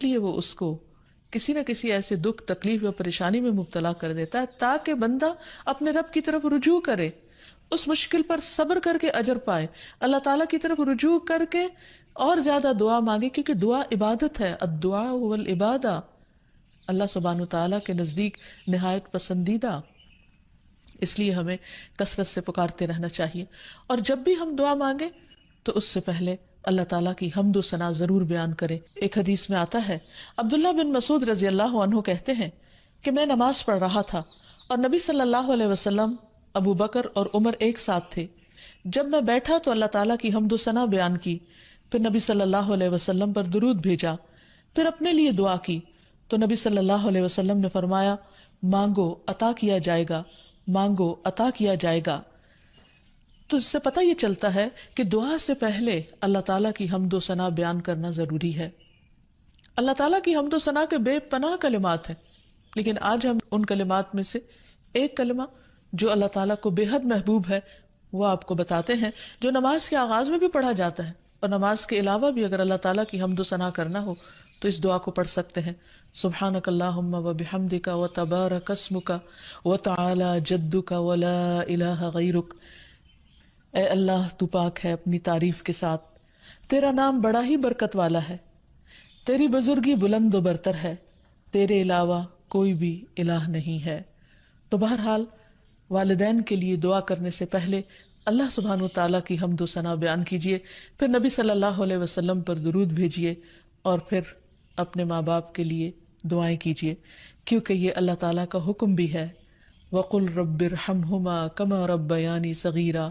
اس لیے وہ اس کو کسی نہ کسی ایسے دکھ تکلیف یا پریشانی میں مبتلا کر دیتا ہے تاکہ بندہ اپنے رب کی طرف رجوع کرے، اس مشکل پر صبر کر کے اجر پائے، اللہ تعالیٰ کی طرف رجوع کر کے اور زیادہ دعا مانگے، کیونکہ دعا عبادت ہے، الدعاء والعبادہ، اللہ سبحانہ وتعالیٰ کے نزدیک نہایت پسندیدہ، اس لیے ہمیں کثرت سے پکارتے رہنا چاہیے۔ اور جب بھی ہم دعا مانگیں تو اس سے پہلے اللہ تعالیٰ کی حمد و ثنا ضرور بیان کریں۔ ایک حدیث میں آتا ہے، عبداللہ بن مسعود رضی اللہ عنہ کہتے ہیں کہ میں نماز پڑھ رہا تھا اور نبی صلی اللہ علیہ وسلم، ابو بکر اور عمر ایک ساتھ تھے۔ جب میں بیٹھا تو اللہ تعالیٰ کی حمد و ثنا بیان کی، پھر نبی صلی اللہ علیہ وسلم پر درود بھیجا، پھر اپنے لیے دعا کی تو نبی صلی اللہ علیہ وسلم نے فرمایا، مانگو عطا کیا جائے گا، مانگو عطا کیا جائے گا۔ تو اس سے پتہ یہ چلتا ہے کہ دعا سے پہلے اللہ تعالیٰ کی حمد و ثنا بیان کرنا ضروری ہے۔ اللہ تعالیٰ کی حمد و ثنا کے بے پناہ کلمات ہیں، لیکن آج ہم ان کلمات میں سے ایک کلمہ جو اللہ تعالیٰ کو بے حد محبوب ہے وہ آپ کو بتاتے ہیں، جو نماز کے آغاز میں بھی پڑھا جاتا ہے، اور نماز کے علاوہ بھی اگر اللہ تعالیٰ کی حمد و ثنا کرنا ہو تو اس دعا کو پڑھ سکتے ہیں، سبحانک اللہم وبحمدک وتبارک اسمک وتعالی جدک ولا الہ غیرک۔ اے اللہ تو پاک ہے اپنی تعریف کے ساتھ، تیرا نام بڑا ہی برکت والا ہے، تیری بزرگی بلند و برتر ہے، تیرے علاوہ کوئی بھی الہ نہیں ہے۔ تو بہرحال والدین کے لیے دعا کرنے سے پہلے اللہ سبحانہ وتعالیٰ کی حمد و ثنا بیان کیجیے، پھر نبی صلی اللہ علیہ وسلم پر درود بھیجیے، اور پھر اپنے ماں باپ کے لیے دعائیں کیجیے، کیونکہ یہ اللہ تعالیٰ کا حکم بھی ہے، وَقُلْ رَبِّ ارْحَمْهُمَا كَمَا رَبَّيَانِي صَغِيرًا۔